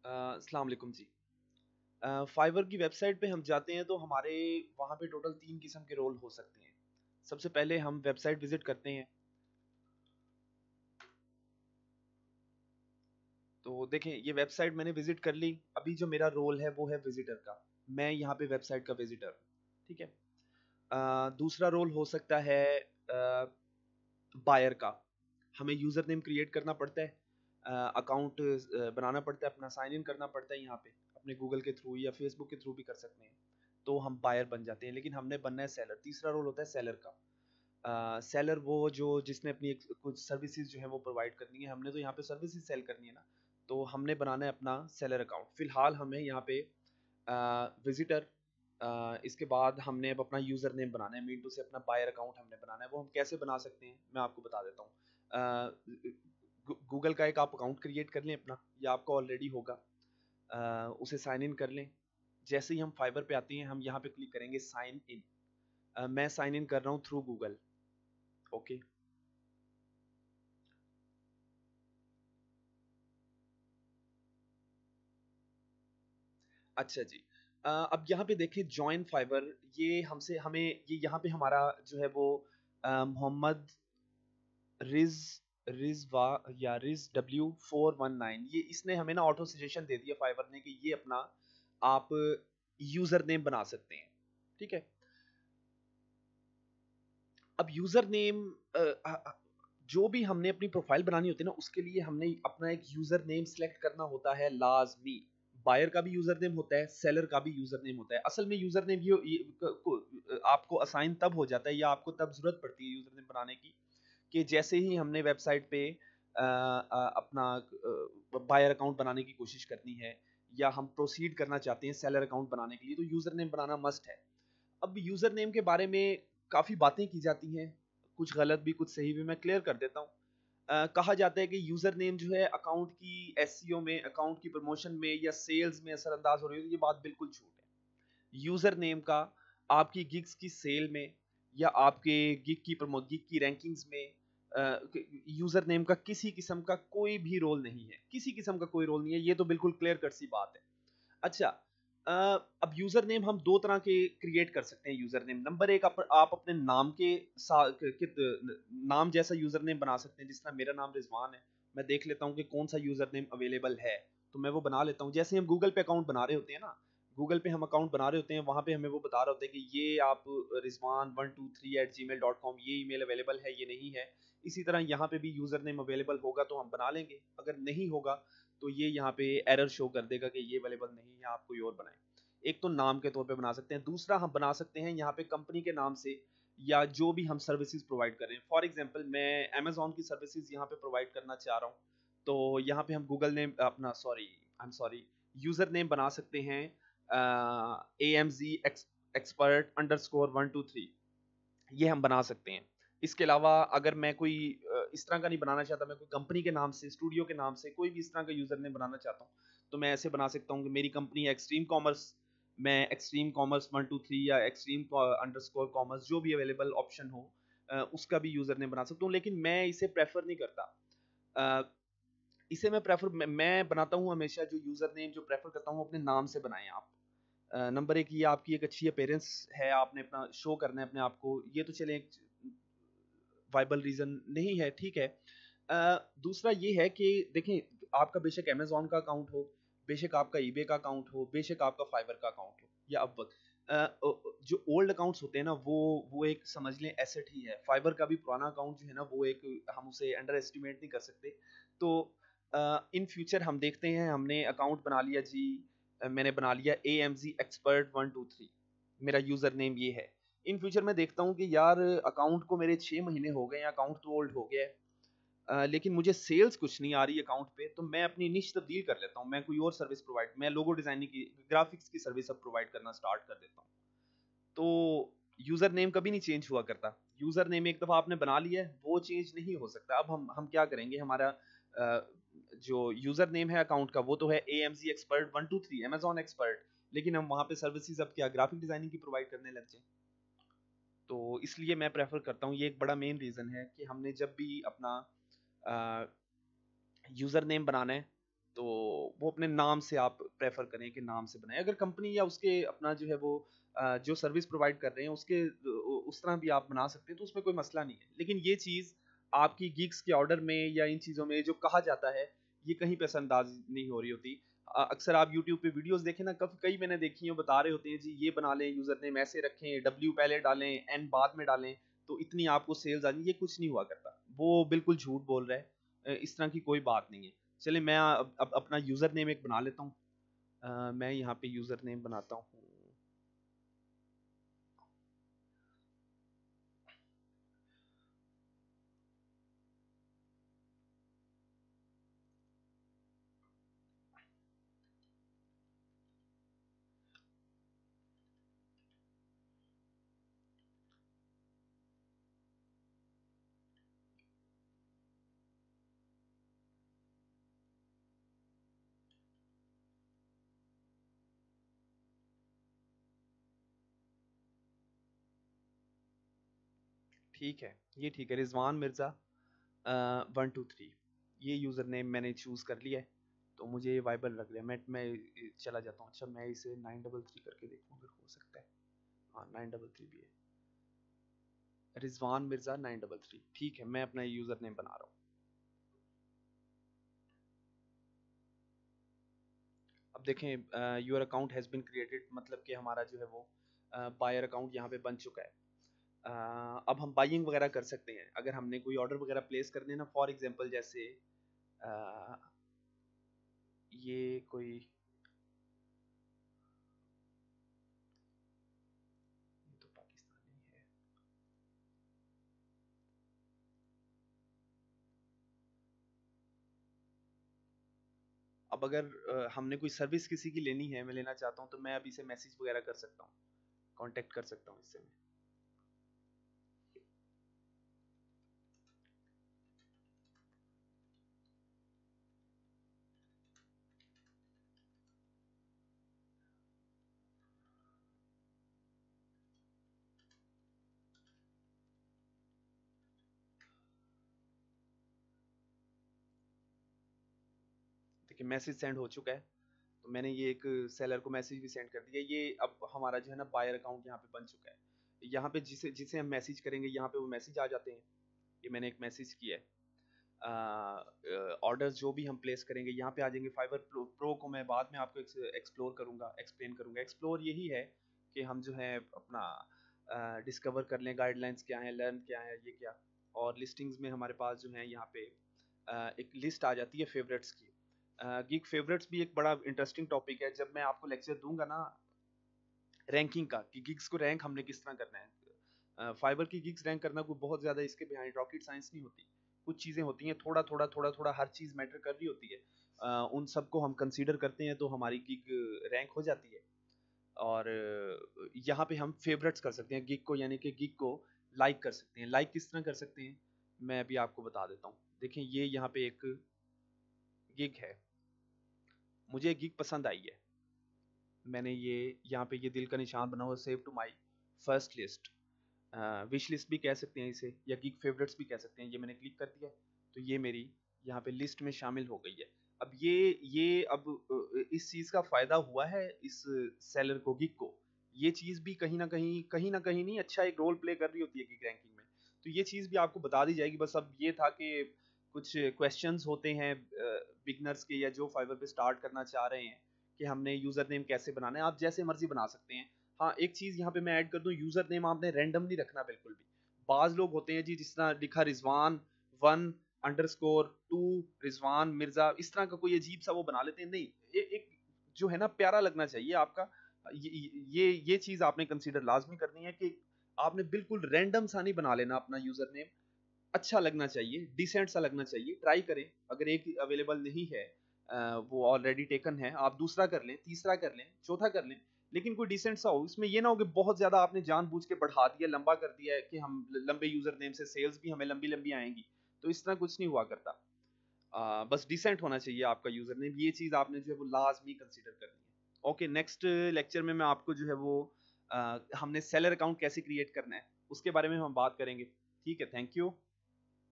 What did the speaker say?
अस्सलाम वालेकुम जी। फाइवर की वेबसाइट पे हम जाते हैं तो हमारे वहाँ पे टोटल 3 किस्म के रोल हो सकते हैं। सबसे पहले हम वेबसाइट विज़िट करते हैं। तो देखें ये वेबसाइट मैंने विज़िट कर ली। अभी जो मेरा रोल है वो है विज़िटर का। मैं यहाँ पे वेबसाइट का विज़िटर, ठीक है। दूसरा रोल हो सकता है बायर का। हमें यूज़र नेम क्रिएट करना पड़ता है, अकाउंट बनाना पड़ता है, अपना साइन इन करना पड़ता है यहाँ पे, अपने गूगल के थ्रू या फेसबुक के थ्रू भी कर सकते हैं। तो हम बायर बन जाते हैं, लेकिन हमने बनना है सेलर। तीसरा रोल होता है सेलर का। सेलर वो जो जिसने अपनी कुछ सर्विसेज जो है वो प्रोवाइड करनी है, हमने तो यहाँ पे सर्विसेज सेल करनी है ना, तो हमने बनाना है अपना सेलर अकाउंट। फिलहाल हमें यहाँ पे विजिटर, इसके बाद हमने अब अपना यूज़र नेम बनाना है, मीन टू से अपना बायर अकाउंट हमने बनाना है। वो हम कैसे बना सकते हैं मैं आपको बता देता हूँ। गूगल का एक आप अकाउंट क्रिएट कर लें अपना, या आपका ऑलरेडी होगा। उसे साइन इन कर लें। जैसे ही हम फाइबर पे आते हैं हम यहाँ पे क्लिक करेंगे साइन इन। मैं साइन इन कर रहा हूँ थ्रू गूगल। ओके, अच्छा जी। अब यहाँ पे देखिए जॉइन फाइबर, ये हमसे हमें ये यहाँ पे हमारा जो है वो मोहम्मद रिज रिजवा या रिज W419, ये इसने हमें ना ऑटो सजेशन दे दिया फाइबर ने कि ये अपना आप यूजर नेम बना सकते हैं, ठीक है। अब यूजर नेम, जो भी हमने अपनी प्रोफाइल बनानी होती है ना, उसके लिए हमने अपना एक यूजर नेम सेलेक्ट करना होता है लाजमी। बायर का भी यूजर नेम होता है, सेलर का भी यूजर नेम होता है। असल में यूजर नेम आपको असाइन तब हो जाता है या आपको तब जरूरत पड़ती है यूजर नेम बनाने की, कि जैसे ही हमने वेबसाइट पे अपना बायर अकाउंट बनाने की कोशिश करनी है, या हम प्रोसीड करना चाहते हैं सेलर अकाउंट बनाने के लिए, तो यूजर नेम बनाना मस्ट है। अब यूजर नेम के बारे में काफी बातें की जाती हैं, कुछ गलत भी कुछ सही भी। मैं क्लियर कर देता हूँ। कहा जाता है कि यूजर नेम जो है अकाउंट की एसईओ में, अकाउंट की प्रमोशन में या सेल्स में असरअंदाज हो रही है, तो ये बात बिल्कुल झूठ है। यूजर नेम का आपकी गिग्स की सेल में या आपके गिग की रैंकिंग्स में यूजर नेम का किसी किस्म का कोई भी रोल नहीं है, किसी किस्म का कोई रोल नहीं है। ये तो बिल्कुल क्लियर कट सी बात है। अच्छा, अब यूजर नेम हम दो तरह के क्रिएट कर सकते हैं। यूजर नेम नंबर एक, आप अपने नाम नाम जैसा यूजर नेम बना सकते हैं। जिस तरह मेरा नाम रिजवान है, मैं देख लेता हूँ कि कौन सा यूजर नेम अवेलेबल है, तो मैं वो बना लेता हूँ। जैसे हम गूगल पे अकाउंट बना रहे होते हैं ना, गूगल पे हम अकाउंट बना रहे होते हैं, वहां पे हमें वो बता रहा होता है कि ये आप rizwan123@gmail.com, ये ईमेल अवेलेबल है, ये नहीं है। इसी तरह यहाँ पे भी यूजर नेम अवेलेबल होगा तो हम बना लेंगे, अगर नहीं होगा तो ये यहाँ पे एरर शो कर देगा कि ये अवेलेबल नहीं है, आप कोई और बनाएं। एक तो नाम के तौर पे बना सकते हैं, दूसरा हम बना सकते हैं यहाँ पे कंपनी के नाम से, या जो भी हम सर्विसेज प्रोवाइड कर रहे हैं। फॉर एग्जांपल मैं अमेजोन की सर्विसेज यहाँ पे प्रोवाइड करना चाह रहा हूँ, तो यहाँ पे हम गूगल नेम अपना sorry I am sorry user name बना सकते हैं AMZ expert_123, ये हम बना सकते हैं। इसके अलावा अगर मैं कोई इस तरह का नहीं बनाना चाहता, मैं कोई कंपनी के नाम से, स्टूडियो के नाम से कोई भी इस तरह का यूजर नेम बनाना चाहता हूँ, तो मैं ऐसे बना सकता हूँ कि मेरी कंपनी है एक्सट्रीम कॉमर्स, मैं एक्सट्रीम कॉमर्स 123 या एक्सट्रीम अंडरस्कोर कॉमर्स, जो भी अवेलेबल ऑप्शन हो, उसका भी यूजर नेम बना सकता हूँ। लेकिन मैं इसे प्रेफर नहीं करता। अ, इसे मैं बनाता हूँ हमेशा, जो यूजर नेम जो प्रेफर करता हूँ अपने नाम से बनाएं आप। नंबर एक, ये आपकी एक अच्छी अपेयरेंस है, आपने अपना शो करना है अपने आप को, ये तो चले एक वाइबल रीजन नहीं है, ठीक है। दूसरा ये है कि देखें, आपका बेशक अमेजोन का अकाउंट हो, बेशक आपका ईबे का अकाउंट हो, बेशक आपका फाइबर का अकाउंट हो या अपवर्क, जो ओल्ड अकाउंट्स होते हैं ना, वो एक समझ लें एसेट ही है। फाइबर का भी पुराना अकाउंट जो है ना, वो एक, हम उसे अंडर एस्टिमेट नहीं कर सकते। तो इन फ्यूचर हम देखते हैं, हमने अकाउंट बना लिया जी, मैंने बना लिया AMZ expert123, मेरा यूजर नेम ये है। इन फ्यूचर मैं देखता हूँ कि यार अकाउंट को मेरे 6 महीने हो गए हैं, अकाउंट तो ओल्ड हो गया है, लेकिन मुझे सेल्स कुछ नहीं आ रही अकाउंट पे, तो मैं अपनी निश तब्दील कर लेता हूँ, मैं कोई और सर्विस प्रोवाइड, मैं लोगो डिजाइनिंग की, ग्राफिक्स की सर्विस अब प्रोवाइड करना स्टार्ट कर देता हूँ। तो यूजर नेम कभी नहीं चेंज हुआ करता। यूजर नेम एक दफा आपने बना लिया है, वो चेंज नहीं हो सकता। अब हम क्या करेंगे, हमारा जो यूजर नेम है अकाउंट का, वो तो है AMZ expert123 अमेजोन एक्सपर्ट, लेकिन हम वहां पे सर्विसेज अब क्या ग्राफिक डिजाइनिंग की प्रोवाइड करने लग जाए। तो इसलिए मैं प्रेफर करता हूँ, ये एक बड़ा मेन रीज़न है कि हमने जब भी अपना यूज़र नेम बनाना है, तो वो अपने नाम से आप प्रेफर करें कि नाम से बनाएं। अगर कंपनी या उसके अपना जो है वो जो सर्विस प्रोवाइड कर रहे हैं उसके उस तरह भी आप बना सकते हैं, तो उसमें कोई मसला नहीं है। लेकिन ये चीज़ आपकी गिग्स के ऑर्डर में या इन चीज़ों में जो कहा जाता है, ये कहीं पे असरअंदाज नहीं हो रही होती। अक्सर आप यूट्यूब पे वीडियोस देखें ना, कई मैंने देखी हैं, बता रहे होते हैं जी ये बना लें, यूजर नेम ऐसे रखें, डब्ल्यू पहले डालें, एन बाद में डालें, तो इतनी आपको सेल्स आ जाएंगी। ये कुछ नहीं हुआ करता, वो बिल्कुल झूठ बोल रहा है। इस तरह की कोई बात नहीं है। चलिए मैं अब अपना यूजर नेम एक बना लेता हूँ। मैं यहाँ पे यूजर नेम बनाता हूँ। ठीक है, ये ठीक है, रिजवान मिर्ज़ा 123, ये यूज़र नेम मैंने चूज़ कर लिया है। तो मुझे ये वाइबल लग रहा है। मैं चला जाता हूँ। अच्छा, मैं इसे 933 करके देखूँ अगर हो सकता है। हाँ, 933 भी है। रिजवान मिर्ज़ा 933, ठीक है, मैं अपना यूज़र नेम बना रहा हूँ। अब देखें, your account has been created, मतलब कि हमारा जो है वो बायर अकाउंट यहाँ पे बन चुका है। अब हम बाइंग वगैरह कर सकते हैं। अगर हमने कोई ऑर्डर वगैरह प्लेस करने हैं ना, फॉर एग्जांपल जैसे अ, ये कोई, ये तो पाकिस्तानी है। अब अगर हमने कोई सर्विस किसी की लेनी है, मैं लेना चाहता हूँ, तो मैं अभी से मैसेज वगैरह कर सकता हूँ, कांटेक्ट कर सकता हूँ इससे मैं। देखिए मैसेज सेंड हो चुका है। तो मैंने ये एक सेलर को मैसेज भी सेंड कर दिया। ये अब हमारा जो है ना बायर अकाउंट यहाँ पे बन चुका है। यहाँ पे जिसे जिसे हम मैसेज करेंगे यहाँ पे वो मैसेज आ जाते हैं। ये मैंने एक मैसेज किया है। ऑर्डर्स जो भी हम प्लेस करेंगे यहाँ पे आ जाएंगे। फाइवर प्रो को मैं बाद में आपको एक्सप्लोर करूँगा, एक्सप्लेन करूँगा। एक्सप्लोर यही है कि हम जो है अपना डिस्कवर कर लें गाइडलाइंस क्या है, लर्न क्या है, ये क्या। और लिस्टिंग्स में हमारे पास जो है यहाँ पे एक लिस्ट आ जाती है फेवरेट्स की। गिग फेवरेट्स भी एक बड़ा इंटरेस्टिंग टॉपिक है। जब मैं आपको लेक्चर दूंगा ना रैंकिंग का, कि गिग्स को रैंक हमने किस तरह करना है, फाइबर की गिग्स रैंक करना कोई बहुत ज़्यादा इसके बिहाइंड रॉकेट साइंस नहीं होती। कुछ चीज़ें होती हैं, थोड़ा थोड़ा थोड़ा थोड़ा हर चीज़ मैटर कर रही होती है। उन सबको हम कंसीडर करते हैं तो हमारी गिग रैंक हो जाती है। और यहाँ पे हम फेवरेट्स कर सकते हैं गिग को, यानी कि गिग को लाइक कर सकते हैं। लाइक किस तरह कर सकते हैं, मैं अभी आपको बता देता हूँ। देखें ये यहाँ पे एक गिग है, मुझे गिग पसंद आई है। मैंने ये यहाँ पे ये दिल का निशान बना हुआ, save to my first list, wish list भी कह सकते हैं इसे, या गिग फेवरेट्स भी कह सकते हैं। ये मैंने क्लिक कर दिया तो ये मेरी यहाँ पे लिस्ट में शामिल हो गई है। अब ये अब इस चीज़ का फ़ायदा हुआ है इस सेलर को, गिग को। ये चीज़ भी कहीं ना कहीं नहीं अच्छा एक रोल प्ले कर रही होती है गिग रैंकिंग में। तो ये चीज़ भी आपको बता दी जाएगी। बस अब ये था कि कुछ क्वेश्चंस होते हैं बिगनर्स के, या जो फाइवर पे स्टार्ट करना चाह रहे हैं, कि हमने यूज़र नेम कैसे बनाना है। आप जैसे मर्जी बना सकते हैं। हाँ, एक चीज़ यहाँ पे मैं ऐड कर दूँ, यूज़र नेम आपने रैंडम नहीं रखना बिल्कुल भी। बाज़ लोग होते हैं जी, जिस तरह लिखा रिजवान 1_2 रिजवान मिर्ज़ा, इस तरह का कोई अजीब सा वो बना लेते हैं। नहीं, एक जो है ना प्यारा लगना चाहिए आपका। ये चीज़ आपने कंसीडर लाजमी करनी है कि आपने बिल्कुल रैंडम सा नहीं बना लेना अपना यूज़र नेम। अच्छा लगना चाहिए, डिसेंट सा लगना चाहिए। ट्राई करें, अगर एक अवेलेबल नहीं है, वो ऑलरेडी टेकन है, आप दूसरा कर लें, तीसरा कर लें, चौथा कर लें, लेकिन कोई डिसेंट सा हो। इसमें ये ना हो कि बहुत ज़्यादा आपने जानबूझ के बढ़ा दिया, लंबा कर दिया है, कि हम लंबे यूज़र नेम से सेल्स भी हमें लंबी-लंबी आएँगी। तो इस तरह कुछ नहीं हुआ करता। बस डिसेंट होना चाहिए आपका यूज़र नेम। ये चीज़ आपने जो है वो लाज़मी कंसीडर करनी है। ओके, नेक्स्ट लेक्चर में मैं आपको जो है वो हमने सेलर अकाउंट कैसे क्रिएट करना है, उसके बारे में हम बात करेंगे। ठीक है, थैंक यू।